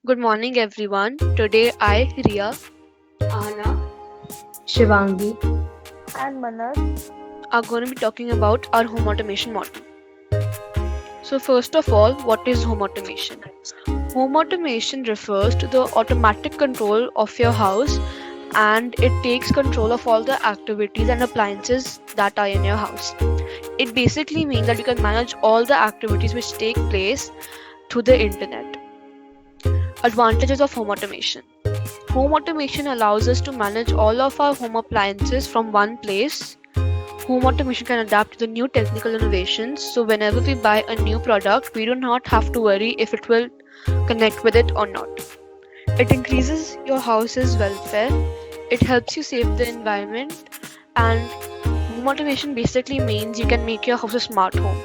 Good morning, everyone. Today, I, Ria, Ahana. Shivangi. And Manat. are going to be talking about our home automation model. So, first of all, what is home automation? Home automation refers to the automatic control of your house and it takes control of all the activities and appliances that are in your house. It basically means that you can manage all the activities which take place through the internet. Advantages of home automation. Home automation allows us to manage all of our home appliances from one place. Home automation can adapt to the new technical innovations, so whenever we buy a new product, we do not have to worry if it will connect with it or not. It increases your house's welfare, it helps you save the environment, and home automation basically means you can make your house a smart home.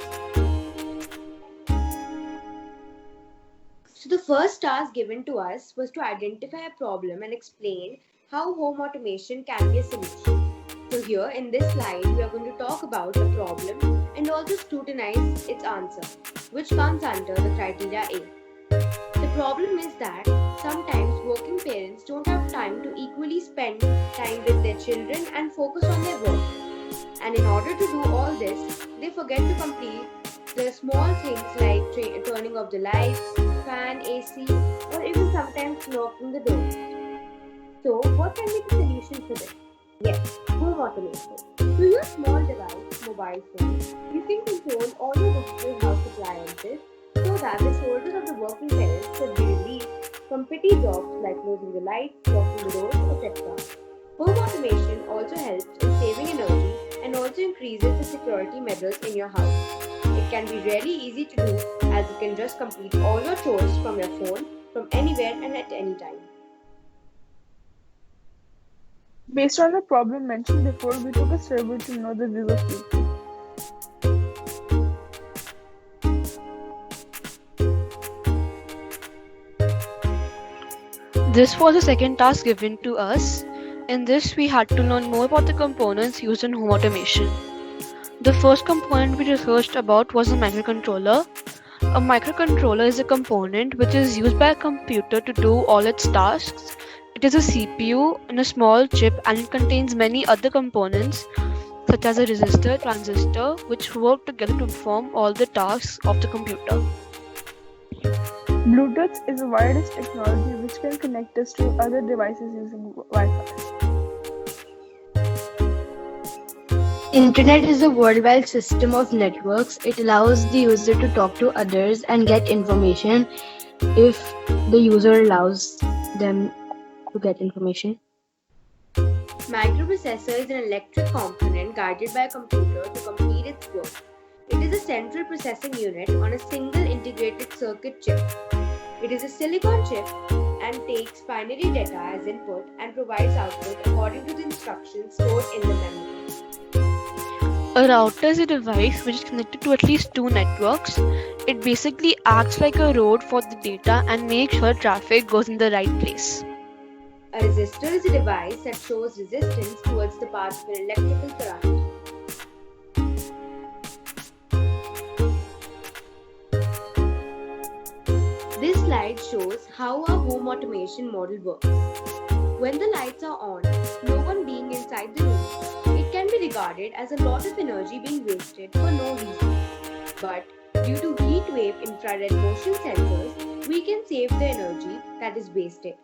So, the first task given to us was to identify a problem and explain how home automation can be a solution. So, here in this slide, we are going to talk about a problem and also scrutinize its answer, which comes under the criteria A. The problem is that sometimes working parents don't have time to equally spend time with their children and focus on their work. And in order to do all this, they forget to complete the small things like turning off the lights, fan, AC, or even sometimes locking the door. So, what can be the solution for this? Yes, home automation. Through your small device, mobile phone, you can control all your digital house appliances so that the shoulders of the working parents could be relieved from petty jobs like closing the lights, locking the doors, etc. Home automation also helps in saving energy and also increases the security measures in your house. It can be really easy to do as you can just complete all your chores from your phone from anywhere and at any time. Based on the problem mentioned before, we took a survey to know the view of people. This was the second task given to us. In this, we had to learn more about the components used in home automation. The first component we researched about was a microcontroller. A microcontroller is a component which is used by a computer to do all its tasks. It is a CPU in a small chip and it contains many other components such as a resistor, transistor, which work together to perform all the tasks of the computer. Bluetooth is a wireless technology which can connect us to other devices using Wi-Fi. Internet is a worldwide system of networks. It allows the user to talk to others and get information if the user allows them to get information. Microprocessor is an electric component guided by a computer to complete its work. It is a central processing unit on a single integrated circuit chip. It is a silicon chip and takes binary data as input and provides output according to the instructions stored in the memory. A router is a device which is connected to at least two networks. It basically acts like a road for the data and makes sure traffic goes in the right place. A resistor is a device that shows resistance towards the path of an electrical current. This slide shows how our home automation model works. When the lights are on, no one being inside the room, it can be regarded as a lot of energy being wasted for no reason. But due to heat wave infrared motion sensors, we can save the energy that is wasted,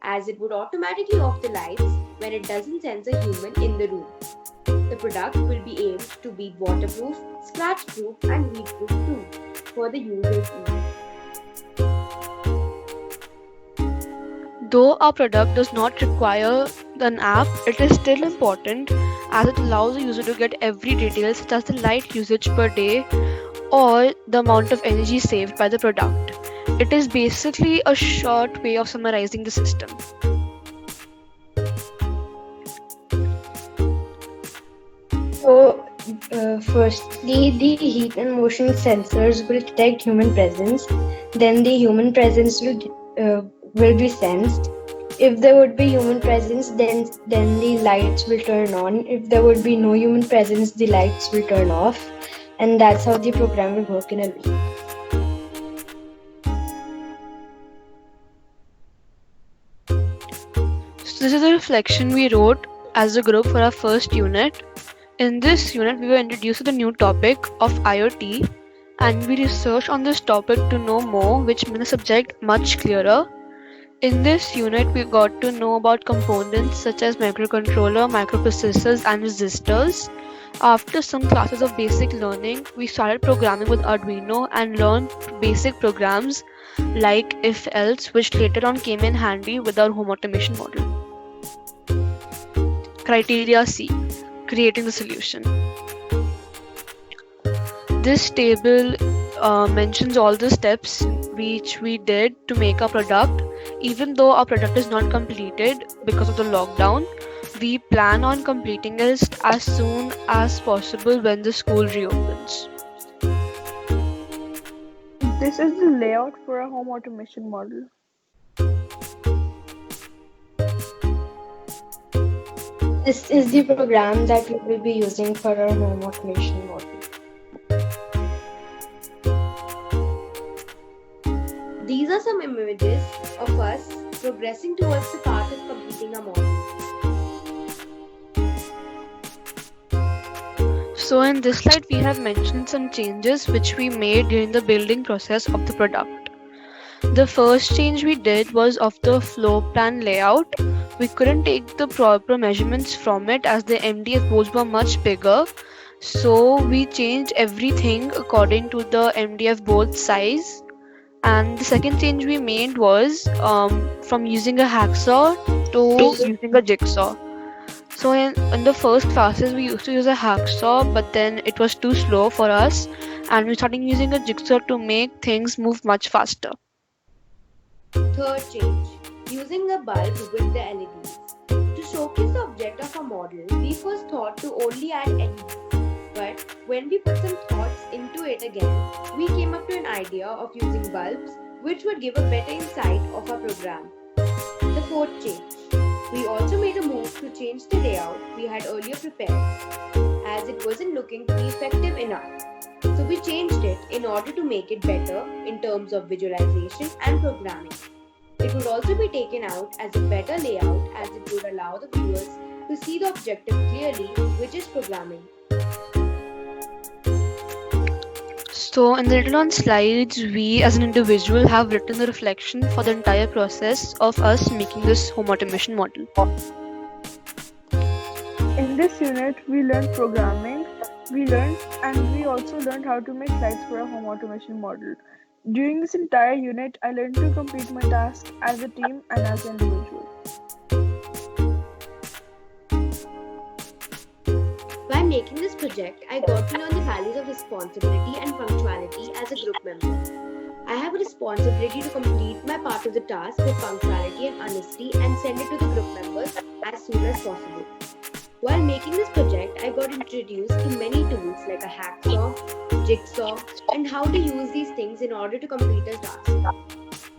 as it would automatically off the lights when it doesn't sense a human in the room. The product will be aimed to be waterproof, scratch-proof and heat-proof too, for the user's ease. Though our product does not require an app, it is still important as it allows the user to get every detail such as the light usage per day or the amount of energy saved by the product. It is basically a short way of summarizing the system. So, firstly, the heat and motion sensors will detect human presence. Then the human presence will be sensed. If there would be human presence, then the lights will turn on. If there would be no human presence, the lights will turn off. And that's how the program will work in a loop. This is the reflection we wrote as a group for our first unit. In this unit, we were introduced to the new topic of IoT and we researched on this topic to know more, which made the subject much clearer. In this unit, we got to know about components such as microcontroller, microprocessors, and resistors. After some classes of basic learning, we started programming with Arduino and learned basic programs like if else, which later on came in handy with our home automation model. Criteria C, creating the solution. This table mentions all the steps which we did to make our product. Even though our product is not completed because of the lockdown, we plan on completing it as soon as possible when the school reopens. This is the layout for a home automation model. This is the program that we will be using for our home automation model. These are some images of us progressing towards the path of completing our model. So in this slide we have mentioned some changes which we made during the building process of the product. The first change we did was of the floor plan layout. We couldn't take the proper measurements from it as the MDF boards were much bigger. So we changed everything according to the MDF board size. And the second change we made was from using a hacksaw to using a jigsaw. So in the first classes we used to use a hacksaw, but then it was too slow for us and we started using a jigsaw to make things move much faster. Third change, using a bulb with the LEDs. To showcase the object of a model, we first thought to only add LEDs. But when we put some thoughts into it again, we came up to an idea of using bulbs, which would give a better insight of our program. The fourth change, we also made a move to change the layout we had earlier prepared, as it wasn't looking to be effective enough. So we changed it in order to make it better in terms of visualization and programming. It would also be taken out as a better layout as it would allow the viewers to see the objective clearly, which is programming. So in the written on slides, we as an individual have written the reflection for the entire process of us making this home automation model. In this unit, we learned programming, and we also learned how to make slides for a home automation model. During this entire unit, I learned to complete my task as a team and as an individual. By making this project, I got to learn the values of responsibility and punctuality as a group member. I have a responsibility to complete my part of the task with punctuality and honesty and send it to the group members as soon as possible. While making this project, I got introduced to many tools like a hacksaw, jigsaw, and how to use these things in order to complete a task.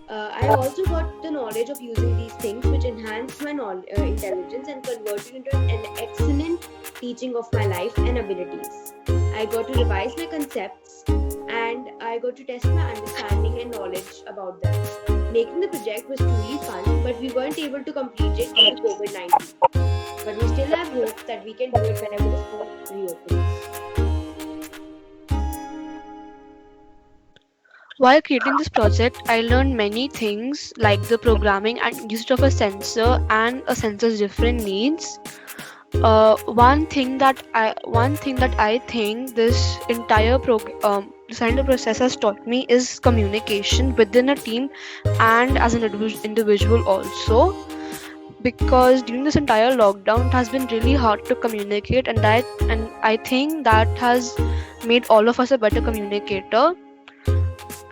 I also got the knowledge of using these things, which enhanced my intelligence and converted into an excellent teaching of my life and abilities. I got to revise my concepts and I got to test my understanding and knowledge about them. Making the project was truly fun, but we weren't able to complete it due to COVID-19. But we still have hope that we can do it whenever the school reopens. While creating this project, I learned many things like the programming and usage of a sensor and a sensor's different needs. One thing that I think this entire process has taught me is communication within a team and as an individual also. Because during this entire lockdown, it has been really hard to communicate, and I think that has made all of us a better communicator.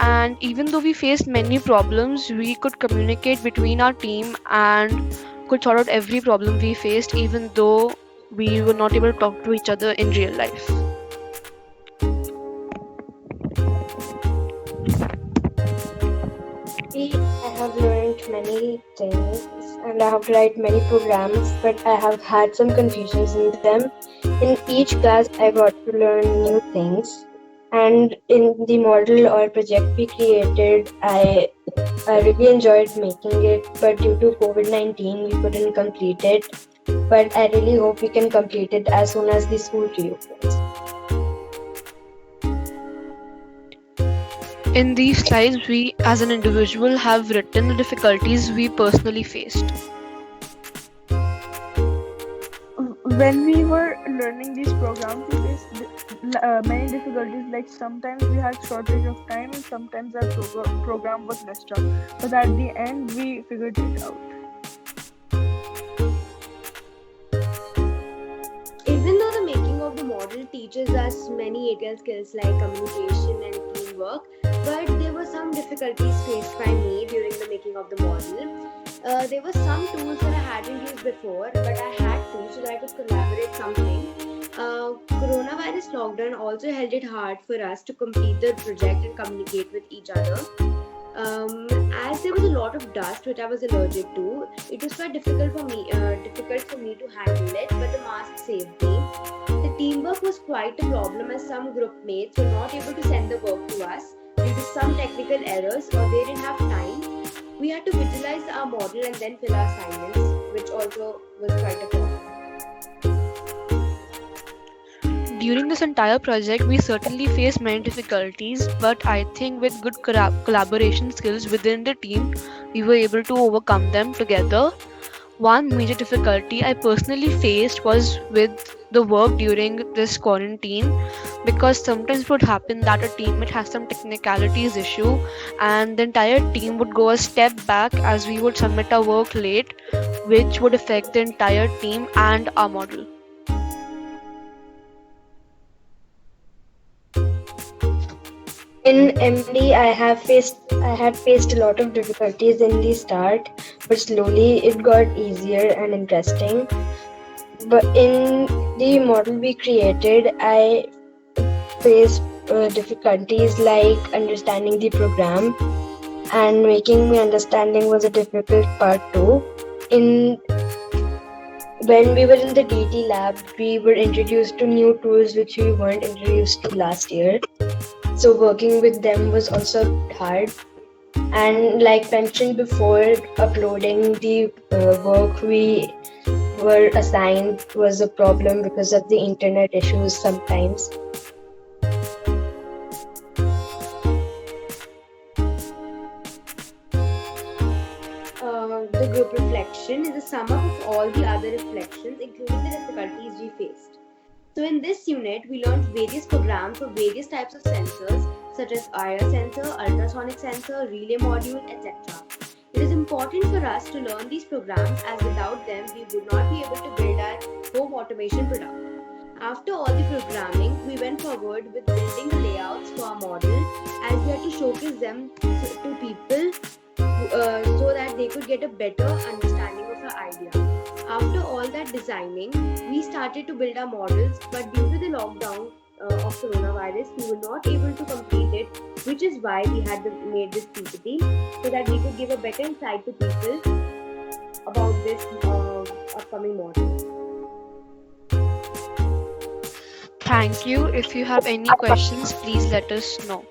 And even though we faced many problems, we could communicate between our team and could sort out every problem we faced, even though we were not able to talk to each other in real life. I have learned many things and I have to write many programs, but I have had some confusions in them. In each class, I got to learn new things. And in the model or project we created, I I really enjoyed making it, but due to COVID-19, we couldn't complete it. But I really hope we can complete it as soon as the school reopens. In these slides, we as an individual have written the difficulties we personally faced. When we were learning these programs, we faced many difficulties. Like sometimes we had shortage of time, and sometimes our program was messed up. But at the end, we figured it out. Even though the making of the model teaches us many ATL skills like communication and teamwork, but there were some difficulties faced by me during the making of the model. There were some tools that I hadn't used before, but I had to so that I could collaborate something. Coronavirus lockdown also held it hard for us to complete the project and communicate with each other. As there was a lot of dust which I was allergic to, it was quite difficult for me to handle it, but the mask saved me. The teamwork was quite a problem as some group mates were not able to send the work to us due to some technical errors or they didn't have time. We had to visualize our model and then fill our assignments, which also was quite a problem. During this entire project, we certainly faced many difficulties, but I think with good collaboration skills within the team, we were able to overcome them together. One major difficulty I personally faced was with the work during this quarantine, because sometimes it would happen that a teammate has some technicalities issue and the entire team would go a step back as we would submit our work late, which would affect the entire team and our model. In MD, I had faced a lot of difficulties in the start, but slowly it got easier and interesting. But in the model we created, I faced difficulties like understanding the program, and making me understanding was a difficult part too. When we were in the DT lab, we were introduced to new tools which we weren't introduced to last year. So working with them was also hard. And like mentioned before, uploading the work we were assigned was a problem because of the internet issues sometimes. The group reflection is a sum up of all the other reflections, including the difficulties we faced. So in this unit, we learned various programs for various types of sensors, such as IR sensor, ultrasonic sensor, relay module, etc. It is important for us to learn these programs as without them, we would not be able to build our home automation product. After all the programming, we went forward with building the layouts for our model as we had to showcase them to people so that they could get a better understanding of our idea. After all that designing, we started to build our models, but due to the lockdown of coronavirus, we were not able to complete it, which is why we had made this PPT so that we could give a better insight to people about this upcoming model. Thank you. If you have any questions, please let us know.